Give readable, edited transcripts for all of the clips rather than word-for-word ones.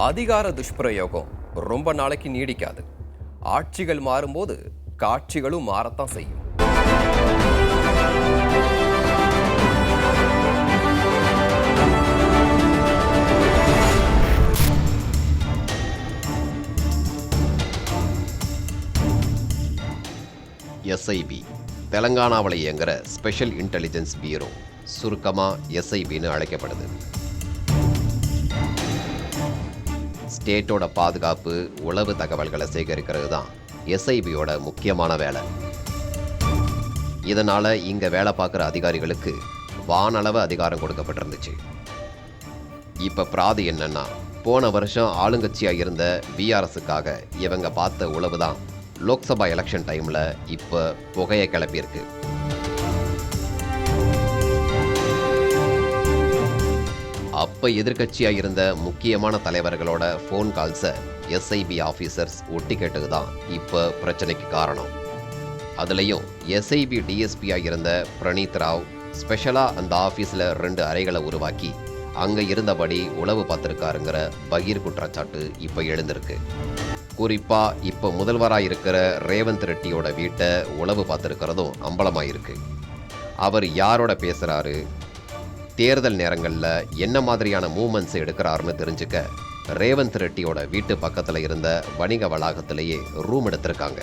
அதிகார துஷ்பிரயோகம் ரொம்ப நாளைக்கு நீடிக்காது. ஆட்சிகள் மாறும்போது காட்சிகளும் மாறத்தான் செய்யும். எஸ்ஐபி தெலங்கானாவில் இயங்குற ஸ்பெஷல் இன்டெலிஜென்ஸ் பியூரோ, சுருக்கமாக எஸ்ஐபின்னு அழைக்கப்படுது. ஸ்டேட்டோட பாதுகாப்பு, உளவு தகவல்களை சேகரிக்கிறது தான் எஸ்ஐபியோட முக்கியமான வேலை. இதனால் இங்கே வேலை பார்க்குற அதிகாரிகளுக்கு வானளவு அதிகாரம் கொடுக்கப்பட்டிருந்துச்சு. இப்போ பிராது என்னன்னா, போன வருஷம் ஆளுங்கட்சியாக இருந்த பிஆர்எஸுக்காக இவங்க பார்த்த உளவு தான் லோக்சபா எலெக்ஷன் டைமில் இப்போ புகையை கிளப்பியிருக்கு. அப்போ எதிர்கட்சியாக இருந்த முக்கியமான தலைவர்களோட ஃபோன் கால்ஸை எஸ்ஐபி ஆஃபீஸர்ஸ் ஒட்டி கேட்டது தான் இப்போ பிரச்சனைக்கு காரணம். அதுலேயும் எஸ்ஐபி டிஎஸ்பியாக இருந்த பிரணீத் ராவ் ஸ்பெஷலாக அந்த ஆஃபீஸில் 2 அறைகளை உருவாக்கி அங்கே இருந்தபடி உளவு பார்த்துருக்காருங்கிற பகீர் குற்றச்சாட்டு இப்போ எழுந்திருக்கு. குறிப்பாக இப்போ முதல்வராக இருக்கிற ரேவந்த் ரெட்டியோட வீட்டை உளவு பார்த்துருக்கிறதும் அம்பலமாயிருக்கு. அவர் யாரோட பேசுகிறாரு, தேர்தல் நேரங்களில் என்ன மாதிரியான மூமெண்ட்ஸ் எடுக்கிறாருன்னு தெரிஞ்சுக்க ரேவந்த் ரெட்டியோட வீட்டு பக்கத்தில் இருந்த வணிக வளாகத்திலேயே ரூம் எடுத்திருக்காங்க.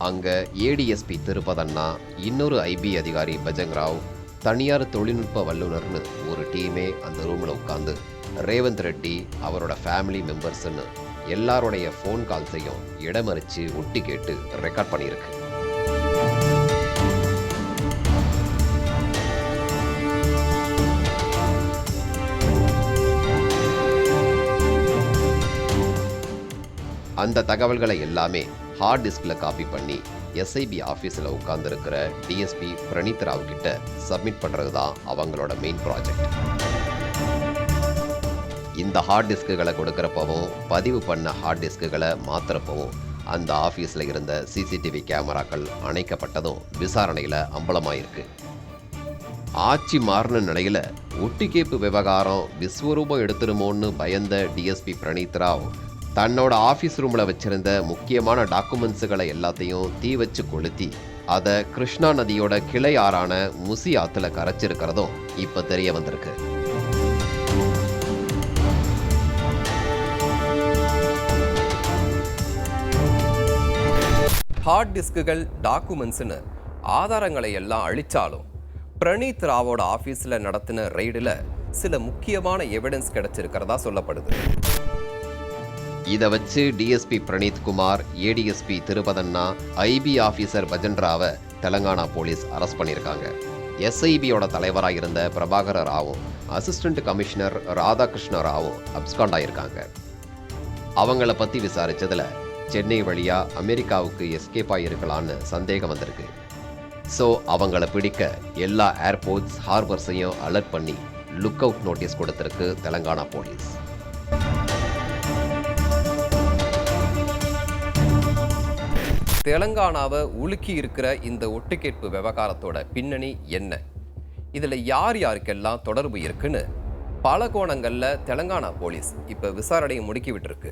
அங்கே ஏடிஎஸ்பி திருப்பதண்ணா, இன்னொரு ஐபி அதிகாரி பஜங் ராவ், தனியார் தொழில்நுட்ப வல்லுநர்னு ஒரு டீமே அந்த ரூமில் உட்காந்து ரேவந்த் ரெட்டி, அவரோட ஃபேமிலி மெம்பர்ஸ்ன்னு எல்லாரோடைய ஃபோன் கால்ஸையும் இடமறிச்சு ஒட்டி கேட்டு ரெக்கார்ட் பண்ணியிருக்கு. அந்த தகவல்களை எல்லாமே ஹார்ட் டிஸ்கில் காப்பி பண்ணி எஸ்ஐபி ஆஃபீஸில் உட்கார்ந்துருக்கிற டிஎஸ்பி பிரணீத் ராவ் கிட்ட சப்மிட் பண்ணுறது தான் அவங்களோட மெயின் ப்ராஜெக்ட். இந்த ஹார்ட் டிஸ்க்குகளை கொடுக்குறப்பவும் பதிவு பண்ண ஹார்ட் டிஸ்க்குகளை மாற்றுறப்பவும் அந்த ஆஃபீஸில் இருந்த சிசிடிவி கேமராக்கள் அணைக்கப்பட்டதும் விசாரணையில் அம்பலமாயிருக்கு. ஆட்சி மாறின நிலையில் ஒட்டிக்கேப்பு விவகாரம் விஸ்வரூபம் எடுத்துருமோன்னு பயந்த டிஎஸ்பி பிரணீத் ராவ் தன்னோட ஆஃபீஸ் ரூமில் வச்சிருந்த முக்கியமான டாக்குமெண்ட்ஸுகளை எல்லாத்தையும் தீ வச்சு கொளுத்தி அதை கிருஷ்ணா நதியோட கிளை ஆறான முசி ஆற்றுல கரைச்சிருக்கிறதும் இப்போ தெரிய வந்திருக்கு. ஹார்ட் டிஸ்குகள், டாக்குமெண்ட்ஸ்னு ஆதாரங்களை எல்லாம் அழிச்சாலும் பிரணீத் ராவோட ஆஃபீஸில் நடத்தின ரெய்டில் சில முக்கியமான எவிடன்ஸ் கிடைச்சிருக்கிறதா சொல்லப்படுது. இதை வச்சு DSP Praneeth Kumar, ADSP Thirupathanna, IB officer Bhajan ராவை தெலங்கானா போலீஸ் அரெஸ்ட் பண்ணியிருக்காங்க. எஸ்ஐபியோட தலைவராக இருந்த பிரபாகர ராவும் அசிஸ்டன்ட் கமிஷனர் ராதாகிருஷ்ண ராவும் அப்ஸ்காண்ட் ஆயிருக்காங்க. அவங்கள பற்றி விசாரித்ததில் சென்னை வழியாக அமெரிக்காவுக்கு எஸ்கேப் ஆகிருக்கலான்னு சந்தேகம் வந்திருக்கு. ஸோ அவங்கள பிடிக்க எல்லா ஏர்போர்ட்ஸ், ஹார்பர்ஸையும் அலர்ட் பண்ணி லுக் அவுட் நோட்டீஸ் கொடுத்துருக்கு தெலங்கானா போலீஸ். தெலங்கானாவை உலுக்கி இருக்கிற இந்த ஒட்டுக்கேட்பு விவகாரத்தோட பின்னணி என்ன, இதில் யார் யாருக்கெல்லாம் தொடர்பு இருக்குன்னு பல கோணங்களில் தெலங்கானா போலீஸ் இப்போ விசாரணையை முடுக்கி விட்டுருக்கு.